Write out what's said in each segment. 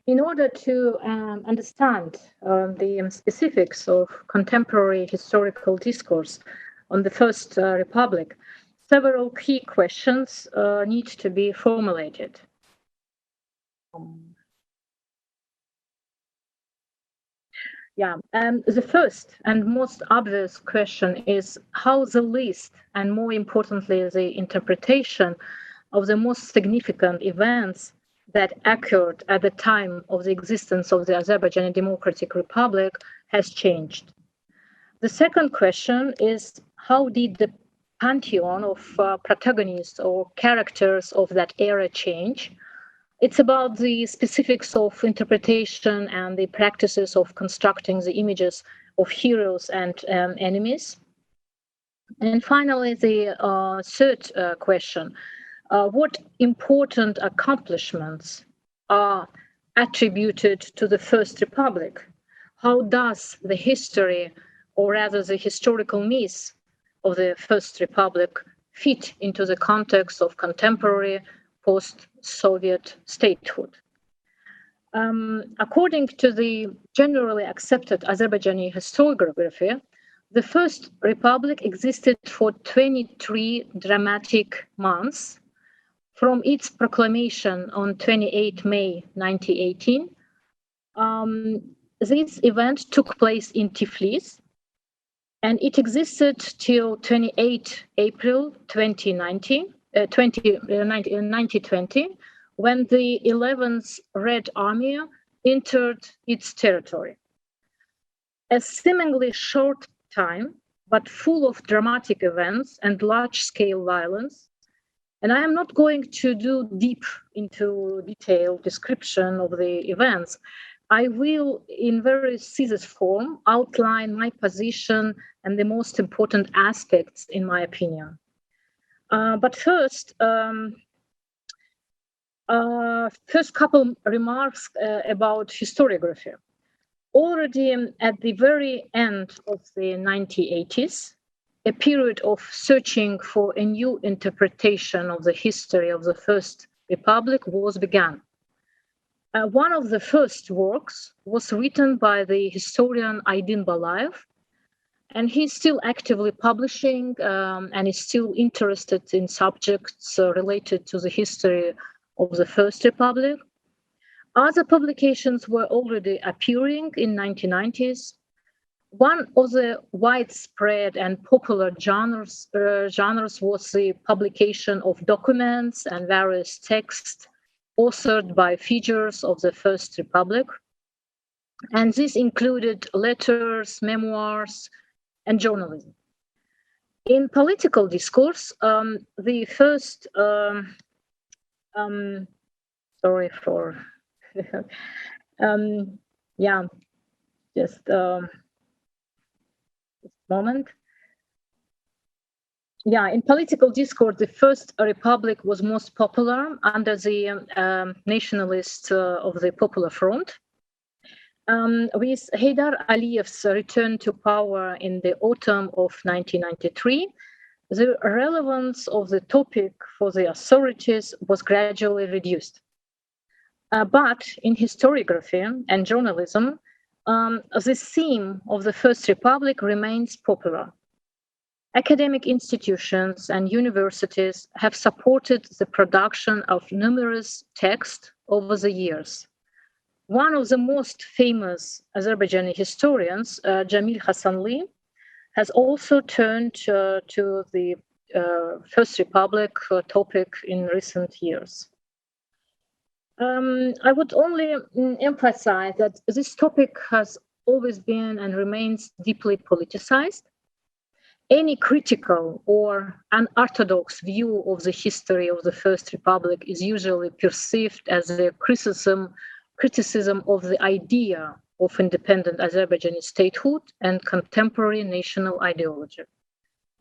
In order to understand the specifics of contemporary historical discourse on the First Republic, several key questions need to be formulated. The first and most obvious question is how the list, and more importantly, the interpretation of the most significant events that occurred at the time of the existence of the Azerbaijani Democratic Republic has changed. The second question is how did the pantheon of protagonists or characters of that era change? It's about the specifics of interpretation and the practices of constructing the images of heroes and enemies. And finally, the third question, what important accomplishments are attributed to the First Republic? How does the history, or rather the historical myth of the First Republic, fit into the context of contemporary post-Soviet statehood? According to the generally accepted Azerbaijani historiography, the First Republic existed for 23 dramatic months from its proclamation on 28 May 1918. This event took place in Tiflis, and it existed till 28 April 2020, when the 11th Red Army entered its territory. A seemingly short time, but full of dramatic events and large-scale violence. And I am not going to do deep into detailed description of the events. I will, in very thesis form, outline my position and the most important aspects, in my opinion. But first couple remarks about historiography. Already at the very end of the 1980s, a period of searching for a new interpretation of the history of the First Republic was begun. One of the first works was written by the historian Aydin Balayev, and he's still actively publishing and is still interested in subjects related to the history of the First Republic. Other publications were already appearing in 1990s. One of the widespread and popular genres was the publication of documents and various texts authored by figures of the First Republic. And this included letters, memoirs, and journalism. In political discourse, the first, sorry for, just moment. In political discourse, the First Republic was most popular under the nationalists of the Popular Front. With Heydar Aliyev's return to power in the autumn of 1993, the relevance of the topic for the authorities was gradually reduced. But in historiography and journalism, the theme of the First Republic remains popular. Academic institutions and universities have supported the production of numerous texts over the years. One of the most famous Azerbaijani historians, Jamil Hasanli, has also turned to the First Republic topic in recent years. I would only emphasize that this topic has always been and remains deeply politicized. Any critical or unorthodox view of the history of the First Republic is usually perceived as a criticism of the idea of independent Azerbaijani statehood and contemporary national ideology.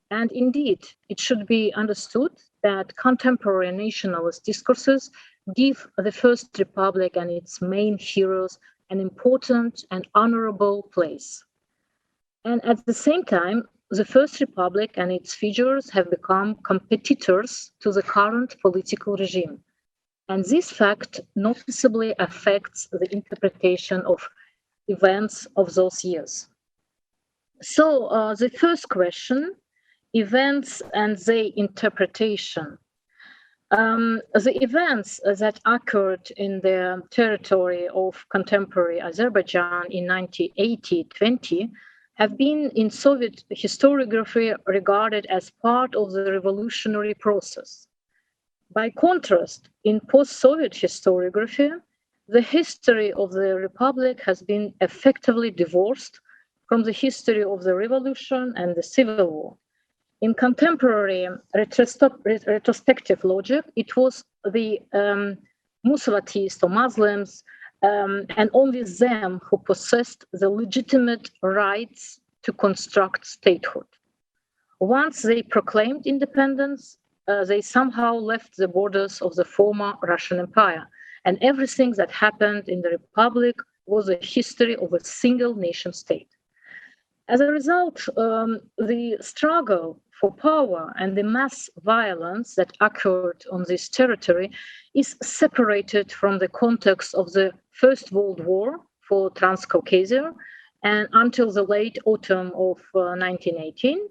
And indeed, it should be understood that contemporary nationalist discourses give the First Republic and its main heroes an important and honorable place. And at the same time, the First Republic and its figures have become competitors to the current political regime. And this fact noticeably affects the interpretation of events of those years. So the first question, events and their interpretation. The events that occurred in the territory of contemporary Azerbaijan in 1980-20 have been in Soviet historiography regarded as part of the revolutionary process. By contrast, in post-Soviet historiography, the history of the republic has been effectively divorced from the history of the revolution and the civil war. In contemporary retrospective logic, it was the Musalatists or Muslims and only them who possessed the legitimate rights to construct statehood. Once they proclaimed independence, they somehow left the borders of the former Russian Empire, and everything that happened in the Republic was a history of a single nation state. As a result, the struggle for power and the mass violence that occurred on this territory is separated from the context of the First World War for Transcaucasia and until the late autumn of 1918,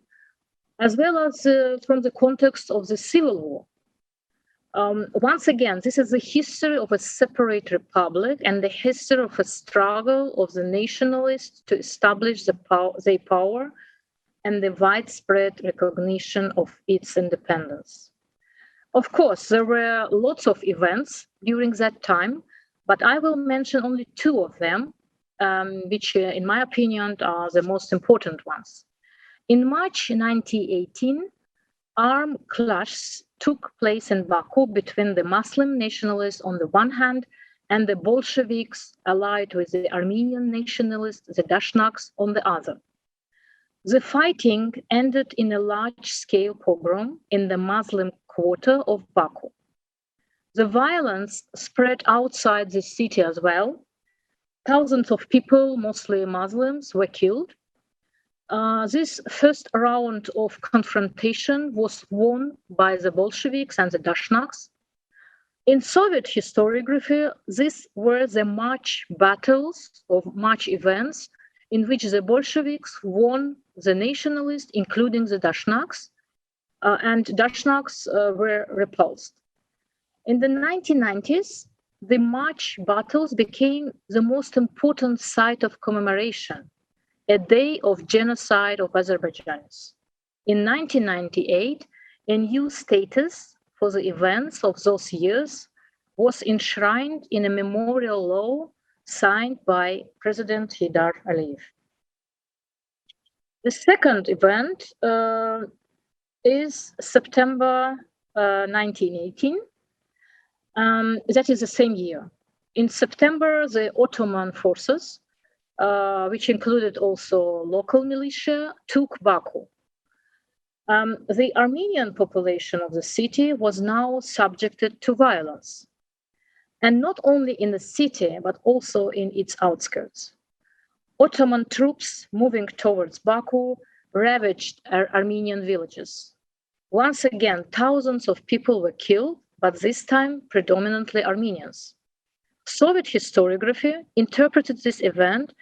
as well as from the context of the Civil War. Once again, this is the history of a separate republic and the history of a struggle of the nationalists to establish their power and the widespread recognition of its independence. Of course, there were lots of events during that time, but I will mention only two of them, which, in my opinion, are the most important ones. In March 1918, armed clashes took place in Baku between the Muslim nationalists on the one hand and the Bolsheviks allied with the Armenian nationalists, the Dashnaks, on the other. The fighting ended in a large-scale pogrom in the Muslim quarter of Baku. The violence spread outside the city as well. Thousands of people, mostly Muslims, were killed. This first round of confrontation was won by the Bolsheviks and the Dashnaks. In Soviet historiography, these were the March battles or March events in which the Bolsheviks won the nationalists, including the Dashnaks, and Dashnaks were repulsed. In the 1990s, the March battles became the most important site of commemoration, a day of genocide of Azerbaijanis. In 1998, a new status for the events of those years was enshrined in a memorial law signed by President Heydar Aliyev. The second event is September 1918. That is the same year. In September, the Ottoman forces, which included also local militia, took Baku. The Armenian population of the city was now subjected to violence, and not only in the city, but also in its outskirts. Ottoman troops moving towards Baku ravaged Armenian villages. Once again, thousands of people were killed, but this time predominantly Armenians. Soviet historiography interpreted this event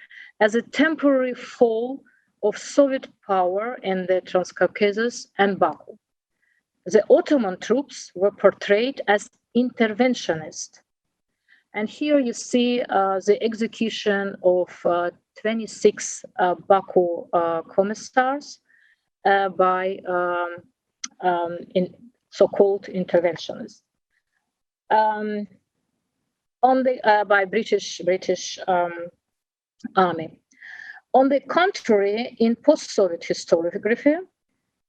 as a temporary fall of Soviet power in the Transcaucasus and Baku. The Ottoman troops were portrayed as interventionist. And here you see the execution of 26 Baku commissars by so-called interventionists. By British army. On the contrary, in post-Soviet historiography,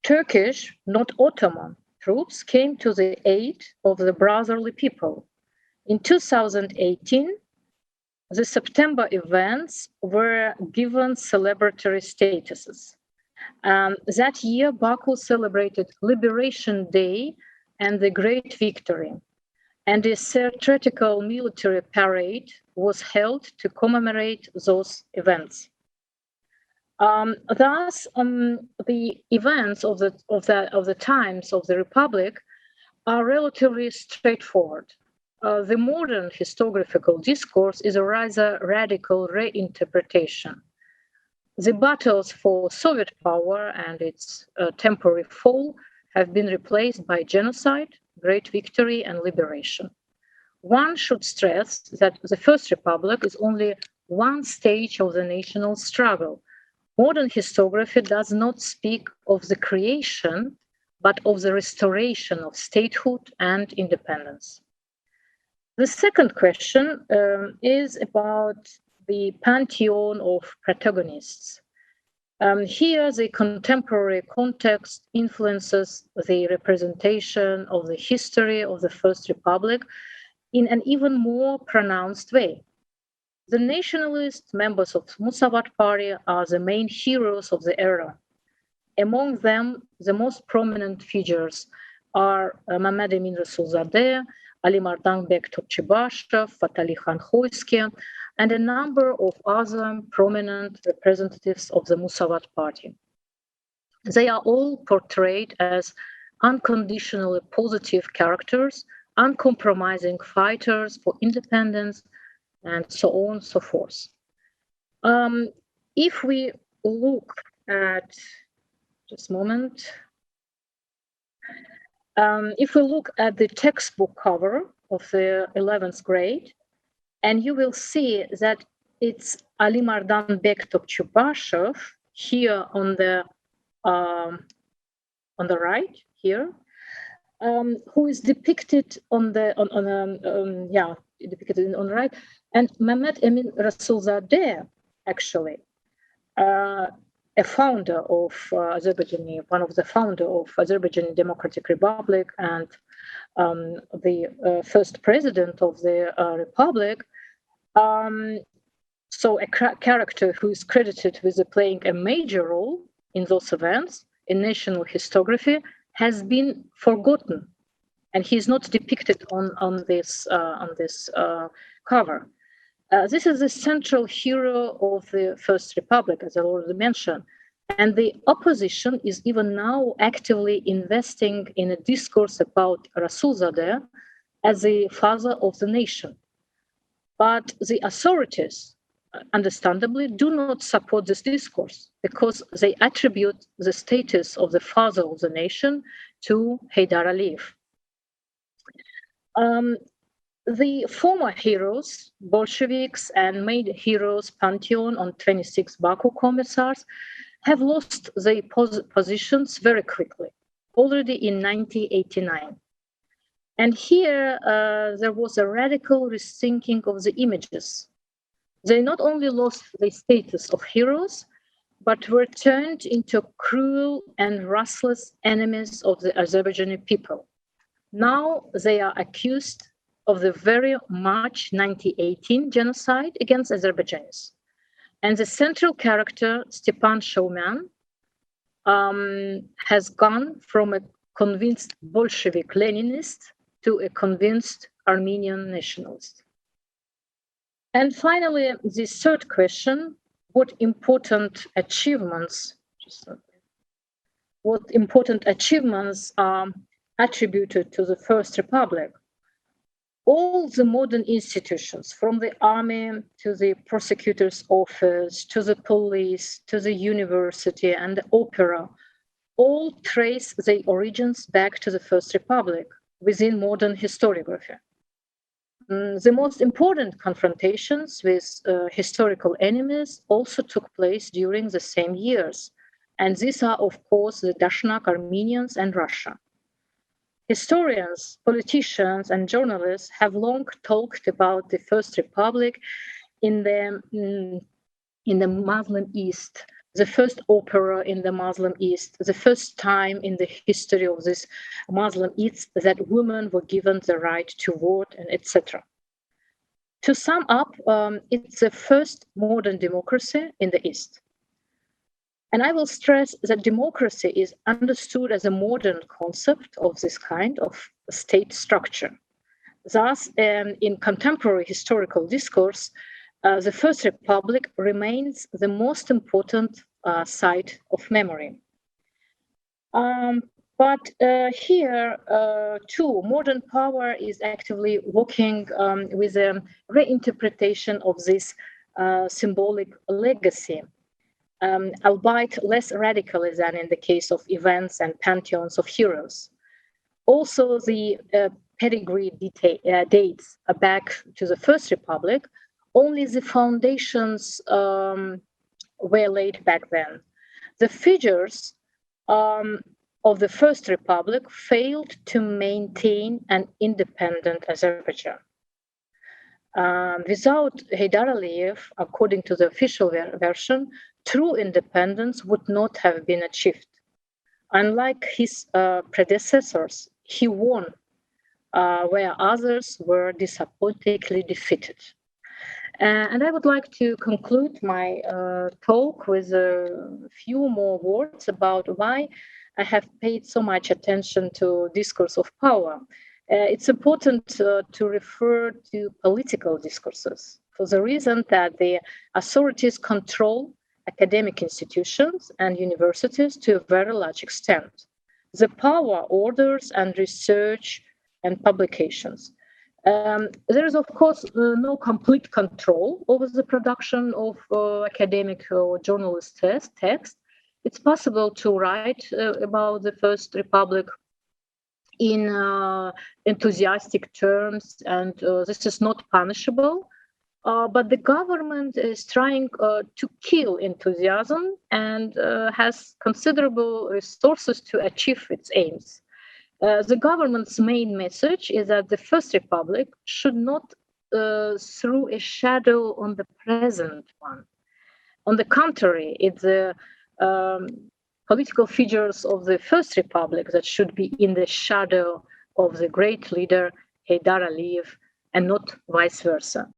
Turkish, not Ottoman, troops came to the aid of the brotherly people. In 2018, the September events were given celebratory statuses. That year, Baku celebrated Liberation Day and the Great Victory, and a theatrical military parade was held to commemorate those events. Thus, the events of the times of the Republic are relatively straightforward. the modern historiographical discourse is a rather radical reinterpretation. The battles for Soviet power and its temporary fall have been replaced by genocide, great victory, and liberation. One should stress that the First Republic is only one stage of the national struggle. Modern historiography does not speak of the creation, but of the restoration of statehood and independence. The second question is about the pantheon of protagonists. Here, the contemporary context influences the representation of the history of the First Republic in an even more pronounced way. The nationalist members of Musavat Party are the main heroes of the era. Among them, the most prominent figures are Mehmed Emin Rasulzadeh, Ali Mardan Bek Topchibashev, Fatali Khan Khoiski, and a number of other prominent representatives of the Musavat Party. They are all portrayed as unconditionally positive characters, uncompromising fighters for independence, and so on and so forth. If we look at, just a moment, if we look at the textbook cover of the 11th grade, and you will see that it's Ali Mardan Bek Topchubashev here on the right here, who is depicted on the depicted on the right, and Mehmed Emin Rasulzadeh, actually, a founder of Azerbaijan, one of the founder of Azerbaijan Democratic Republic, and the first president of the republic. So a character who is credited with playing a major role in those events in national historiography has been forgotten, and he is not depicted on this cover. This is the central hero of the First Republic, as I already mentioned, and the opposition is even now actively investing in a discourse about Rasulzadeh as the father of the nation. But the authorities, understandably, do not support this discourse because they attribute the status of the father of the nation to Haydar Aliyev. The former heroes, Bolsheviks, and made heroes pantheon on 26 Baku commissars have lost their positions very quickly, already in 1989. And here there was a radical rethinking of the images. They not only lost the status of heroes, but were turned into cruel and ruthless enemies of the Azerbaijani people. Now they are accused of the very March 1918 genocide against Azerbaijanis. And the central character, Stepan Shauman, has gone from a convinced Bolshevik Leninist to a convinced Armenian nationalist. And finally, the third question, what important achievements are attributed to the First Republic? All the modern institutions, from the army to the prosecutor's office, to the police, to the university and the opera, all trace their origins back to the First Republic within modern historiography. The most important confrontations with historical enemies also took place during the same years. And these are, of course, the Dashnak Armenians and Russia. Historians, politicians, and journalists have long talked about the First Republic in the Muslim East, the first opera in the Muslim East, the first time in the history of this Muslim East that women were given the right to vote, and etc. To sum up, it's the first modern democracy in the East. And I will stress that democracy is understood as a modern concept of this kind of state structure. Thus, in contemporary historical discourse, the First Republic remains the most important site of memory. But here, too, modern power is actively working with a reinterpretation of this symbolic legacy, albeit less radically than in the case of events and pantheons of heroes. Also, the pedigree dates back to the First Republic. Only the foundations were laid back then. The figures of the First Republic failed to maintain an independent Azerbaijan. Without Heydar Aliyev, according to the official version, true independence would not have been achieved. Unlike his predecessors, he won where others were disappointingly defeated. And I would like to conclude my talk with a few more words about why I have paid so much attention to discourse of power. It's important to refer to political discourses for the reason that the authorities control academic institutions and universities to a very large extent. The power orders and research and publications. There is, of course, no complete control over the production of academic or journalist text. It's possible to write about the First Republic in enthusiastic terms, and this is not punishable. But the government is trying to kill enthusiasm and has considerable resources to achieve its aims. The government's main message is that the First Republic should not throw a shadow on the present one. On the contrary, it's the political figures of the First Republic that should be in the shadow of the great leader Heydar Aliyev, and not vice versa.